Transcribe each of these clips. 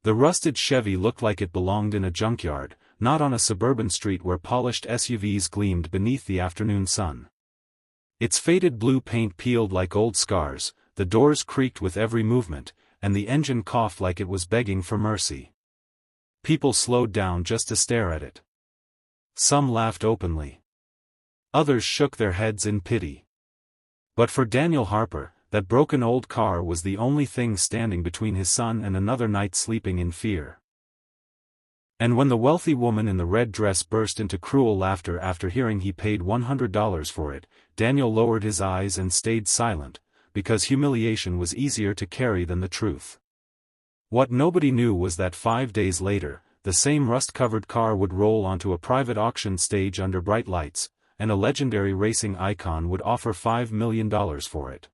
The rusted Chevy looked like it belonged in a junkyard, not on a suburban street where polished SUVs gleamed beneath the afternoon sun. Its faded blue paint peeled like old scars, the doors creaked with every movement, and the engine coughed like it was begging for mercy. People slowed down just to stare at it. Some laughed openly. Others shook their heads in pity. But for Daniel Harper, that broken old car was the only thing standing between his son and another night sleeping in fear. And when the wealthy woman in the red dress burst into cruel laughter after hearing he paid $100 for it, Daniel lowered his eyes and stayed silent, because humiliation was easier to carry than the truth. What nobody knew was that 5 days later, the same rust-covered car would roll onto a private auction stage under bright lights, and a legendary racing icon would offer $5 million for it.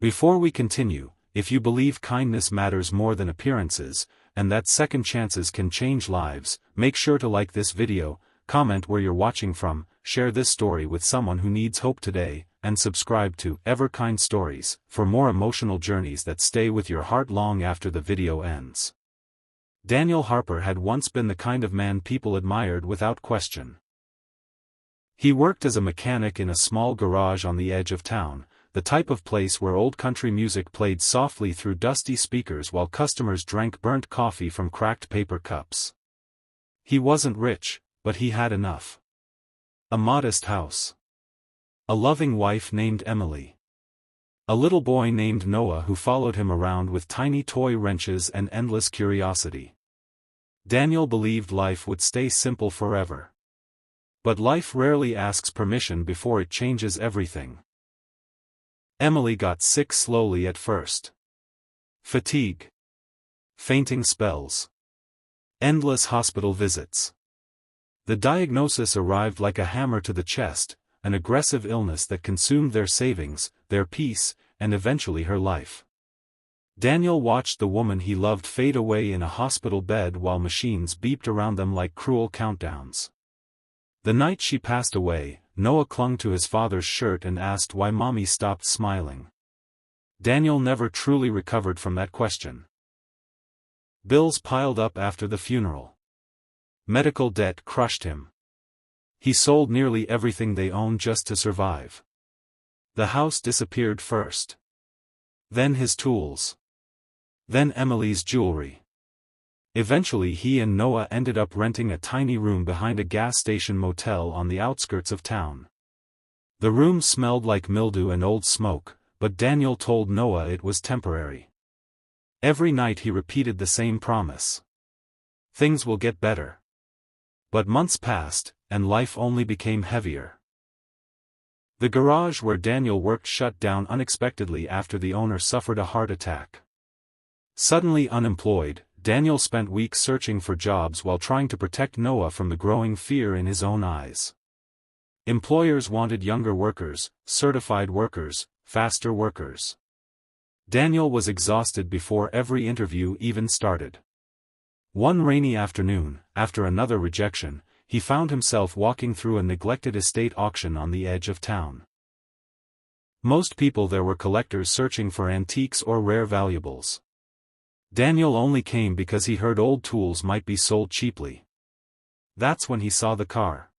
Before we continue, if you believe kindness matters more than appearances, and that second chances can change lives, make sure to like this video, comment where you're watching from, share this story with someone who needs hope today, and subscribe to Ever Kind Stories for more emotional journeys that stay with your heart long after the video ends. Daniel Harper had once been the kind of man people admired without question. He worked as a mechanic in a small garage on the edge of town, the type of place where old country music played softly through dusty speakers while customers drank burnt coffee from cracked paper cups. He wasn't rich, but he had enough. A modest house. A loving wife named Emily. A little boy named Noah who followed him around with tiny toy wrenches and endless curiosity. Daniel believed life would stay simple forever. But life rarely asks permission before it changes everything. Emily got sick slowly at first. Fatigue. Fainting spells. Endless hospital visits. The diagnosis arrived like a hammer to the chest, an aggressive illness that consumed their savings, their peace, and eventually her life. Daniel watched the woman he loved fade away in a hospital bed while machines beeped around them like cruel countdowns. The night she passed away, Noah clung to his father's shirt and asked why Mommy stopped smiling. Daniel never truly recovered from that question. Bills piled up after the funeral. Medical debt crushed him. He sold nearly everything they owned just to survive. The house disappeared first. Then his tools. Then Emily's jewelry. Eventually he and Noah ended up renting a tiny room behind a gas station motel on the outskirts of town. The room smelled like mildew and old smoke, but Daniel told Noah it was temporary. Every night he repeated the same promise. Things will get better. But months passed, and life only became heavier. The garage where Daniel worked shut down unexpectedly after the owner suffered a heart attack. Suddenly unemployed, Daniel spent weeks searching for jobs while trying to protect Noah from the growing fear in his own eyes. Employers wanted younger workers, certified workers, faster workers. Daniel was exhausted before every interview even started. One rainy afternoon, after another rejection, he found himself walking through a neglected estate auction on the edge of town. Most people there were collectors searching for antiques or rare valuables. Daniel only came because he heard old tools might be sold cheaply. That's when he saw the car.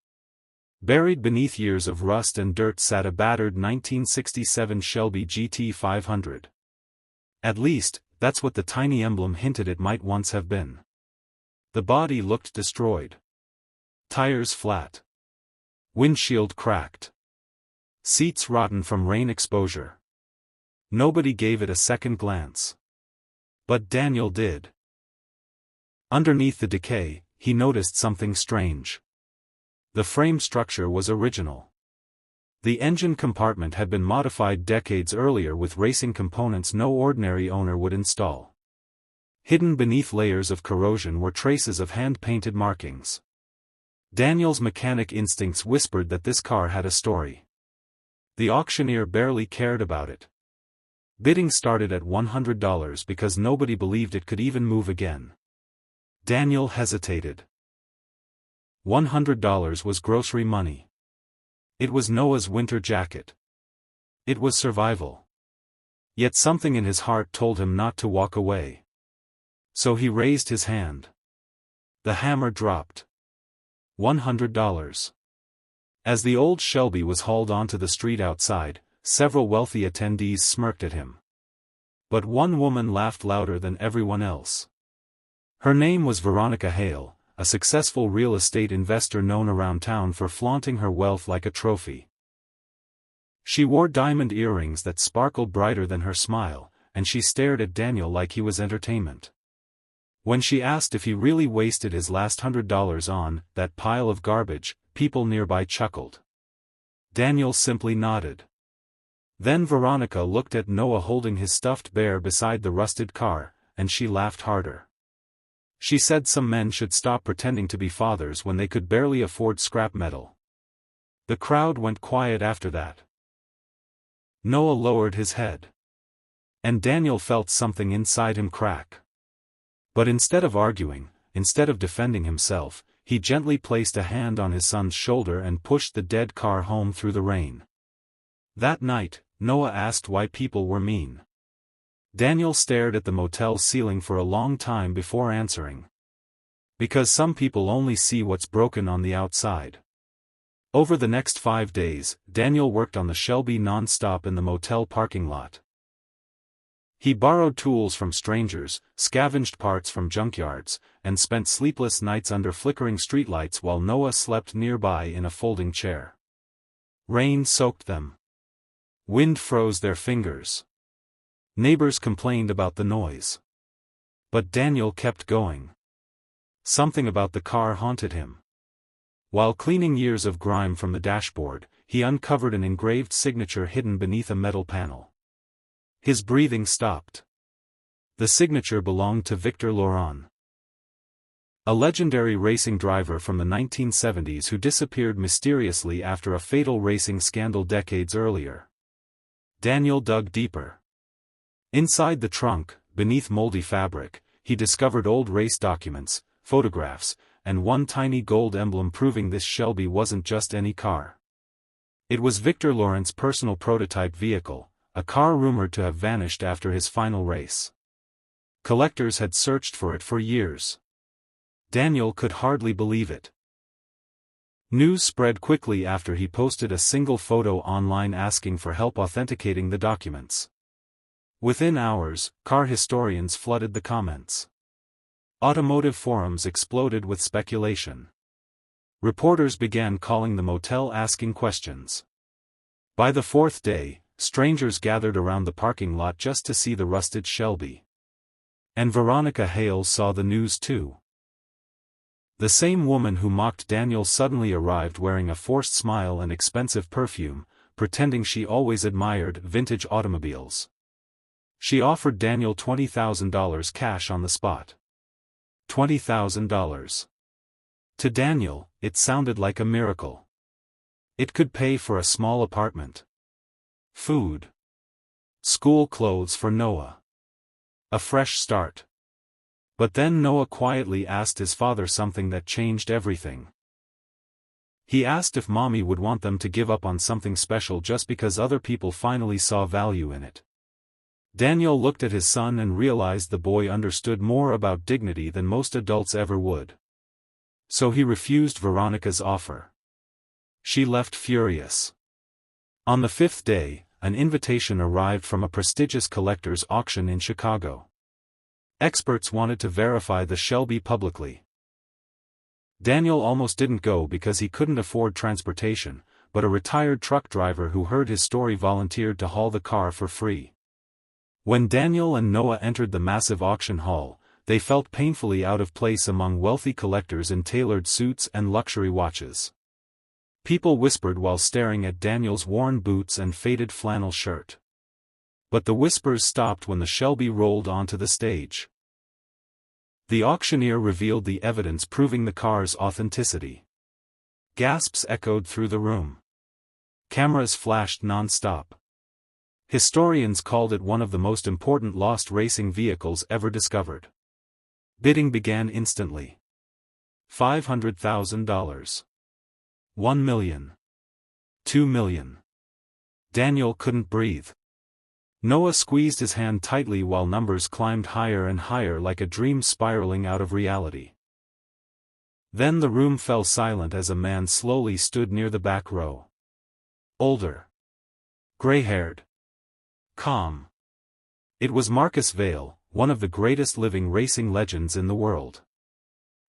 Buried beneath years of rust and dirt sat a battered 1967 Shelby GT 500. At least, that's what the tiny emblem hinted it might once have been. The body looked destroyed. Tires flat. Windshield cracked. Seats rotten from rain exposure. Nobody gave it a second glance. But Daniel did. Underneath the decay, he noticed something strange. The frame structure was original. The engine compartment had been modified decades earlier with racing components no ordinary owner would install. Hidden beneath layers of corrosion were traces of hand-painted markings. Daniel's mechanic instincts whispered that this car had a story. The auctioneer barely cared about it. Bidding started at $100 because nobody believed it could even move again. Daniel hesitated. $100 was grocery money. It was Noah's winter jacket. It was survival. Yet something in his heart told him not to walk away. So he raised his hand. The hammer dropped. $100. As the old Shelby was hauled onto the street outside, several wealthy attendees smirked at him. But one woman laughed louder than everyone else. Her name was Veronica Hale, a successful real estate investor known around town for flaunting her wealth like a trophy. She wore diamond earrings that sparkled brighter than her smile, and she stared at Daniel like he was entertainment. When she asked if he really wasted his last $100 on that pile of garbage, people nearby chuckled. Daniel simply nodded. Then Veronica looked at Noah holding his stuffed bear beside the rusted car, and she laughed harder. She said some men should stop pretending to be fathers when they could barely afford scrap metal. The crowd went quiet after that. Noah lowered his head. And Daniel felt something inside him crack. But instead of arguing, instead of defending himself, he gently placed a hand on his son's shoulder and pushed the dead car home through the rain. That night, Noah asked why people were mean. Daniel stared at the motel ceiling for a long time before answering. Because some people only see what's broken on the outside. Over the next 5 days, Daniel worked on the Shelby non-stop in the motel parking lot. He borrowed tools from strangers, scavenged parts from junkyards, and spent sleepless nights under flickering streetlights while Noah slept nearby in a folding chair. Rain soaked them. Wind froze their fingers. Neighbors complained about the noise. But Daniel kept going. Something about the car haunted him. While cleaning years of grime from the dashboard, he uncovered an engraved signature hidden beneath a metal panel. His breathing stopped. The signature belonged to Victor Laurent, a legendary racing driver from the 1970s who disappeared mysteriously after a fatal racing scandal decades earlier. Daniel dug deeper. Inside the trunk, beneath moldy fabric, he discovered old race documents, photographs, and one tiny gold emblem proving this Shelby wasn't just any car. It was Victor Laurent's personal prototype vehicle, a car rumored to have vanished after his final race. Collectors had searched for it for years. Daniel could hardly believe it. News spread quickly after he posted a single photo online asking for help authenticating the documents. Within hours, car historians flooded the comments. Automotive forums exploded with speculation. Reporters began calling the motel asking questions. By the 4th day, strangers gathered around the parking lot just to see the rusted Shelby. And Veronica Hale saw the news too. The same woman who mocked Daniel suddenly arrived wearing a forced smile and expensive perfume, pretending she always admired vintage automobiles. She offered Daniel $20,000 cash on the spot. $20,000. To Daniel, it sounded like a miracle. It could pay for a small apartment. Food. School clothes for Noah. A fresh start. But then Noah quietly asked his father something that changed everything. He asked if Mommy would want them to give up on something special just because other people finally saw value in it. Daniel looked at his son and realized the boy understood more about dignity than most adults ever would. So he refused Veronica's offer. She left furious. On the 5th day, an invitation arrived from a prestigious collector's auction in Chicago. Experts wanted to verify the Shelby publicly. Daniel almost didn't go because he couldn't afford transportation, but a retired truck driver who heard his story volunteered to haul the car for free. When Daniel and Noah entered the massive auction hall, they felt painfully out of place among wealthy collectors in tailored suits and luxury watches. People whispered while staring at Daniel's worn boots and faded flannel shirt. But the whispers stopped when the Shelby rolled onto the stage. The auctioneer revealed the evidence proving the car's authenticity. Gasps echoed through the room. Cameras flashed non-stop. Historians called it one of the most important lost racing vehicles ever discovered. Bidding began instantly. $500,000. $1 million. $2 million. Daniel couldn't breathe. Noah squeezed his hand tightly while numbers climbed higher and higher like a dream spiraling out of reality. Then the room fell silent as a man slowly stood near the back row. Older. Gray-haired. Calm. It was Marcus Vail, one of the greatest living racing legends in the world.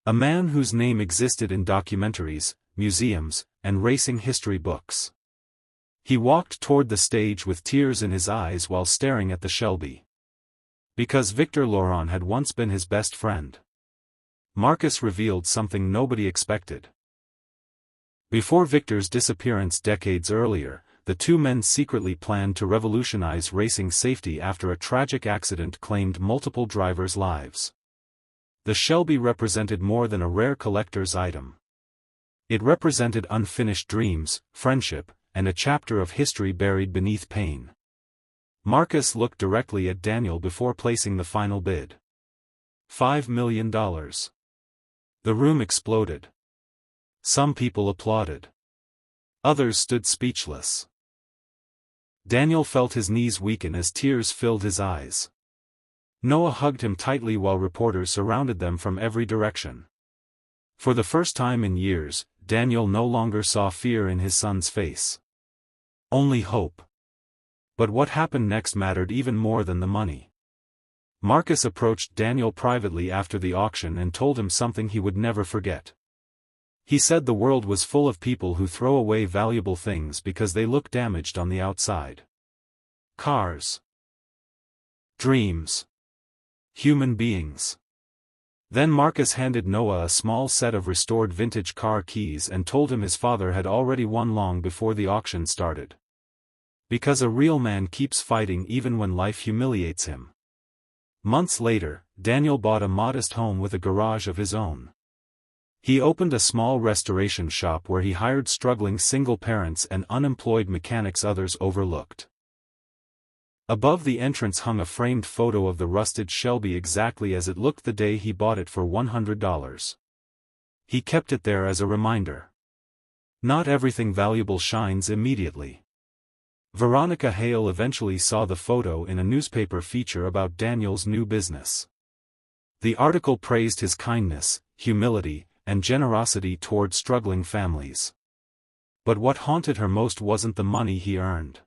A man whose name existed in documentaries, museums, and racing history books. He walked toward the stage with tears in his eyes while staring at the Shelby. Because Victor Laurent had once been his best friend. Marcus revealed something nobody expected. Before Victor's disappearance decades earlier, the two men secretly planned to revolutionize racing safety after a tragic accident claimed multiple drivers' lives. The Shelby represented more than a rare collector's item. It represented unfinished dreams, friendship, and a chapter of history buried beneath pain. Marcus looked directly at Daniel before placing the final bid. $5 million. The room exploded. Some people applauded. Others stood speechless. Daniel felt his knees weaken as tears filled his eyes. Noah hugged him tightly while reporters surrounded them from every direction. For the first time in years, Daniel no longer saw fear in his son's face. Only hope. But what happened next mattered even more than the money. Marcus approached Daniel privately after the auction and told him something he would never forget. He said the world was full of people who throw away valuable things because they look damaged on the outside. Cars. Dreams. Human beings. Then Marcus handed Noah a small set of restored vintage car keys and told him his father had already won long before the auction started. Because a real man keeps fighting even when life humiliates him. Months later, Daniel bought a modest home with a garage of his own. He opened a small restoration shop where he hired struggling single parents and unemployed mechanics others overlooked. Above the entrance hung a framed photo of the rusted Shelby exactly as it looked the day he bought it for $100. He kept it there as a reminder. Not everything valuable shines immediately. Veronica Hale eventually saw the photo in a newspaper feature about Daniel's new business. The article praised his kindness, humility, and generosity toward struggling families. But what haunted her most wasn't the money he earned.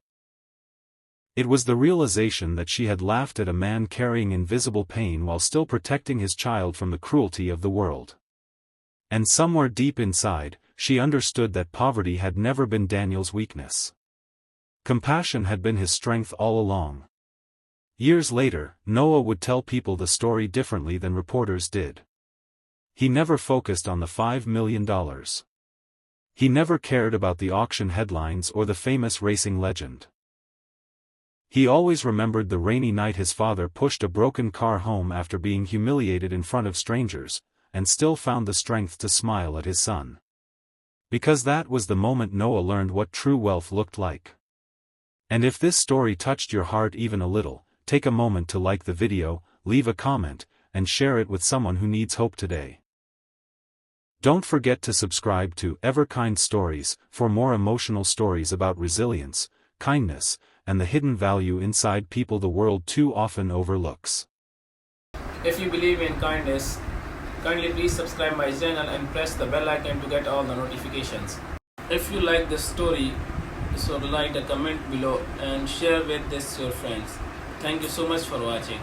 It was the realization that she had laughed at a man carrying invisible pain while still protecting his child from the cruelty of the world. And somewhere deep inside, she understood that poverty had never been Daniel's weakness. Compassion had been his strength all along. Years later, Noah would tell people the story differently than reporters did. He never focused on the $5 million. He never cared about the auction headlines or the famous racing legend. He always remembered the rainy night his father pushed a broken car home after being humiliated in front of strangers, and still found the strength to smile at his son. Because that was the moment Noah learned what true wealth looked like. And if this story touched your heart even a little, take a moment to like the video, leave a comment, and share it with someone who needs hope today. Don't forget to subscribe to Everkind Stories for more emotional stories about resilience, kindness, and the hidden value inside people the world too often overlooks. If you believe in kindness, kindly please subscribe my channel and press the bell icon to get all the notifications. If you like this story, so write a comment below and share with this your friends. Thank you so much for watching.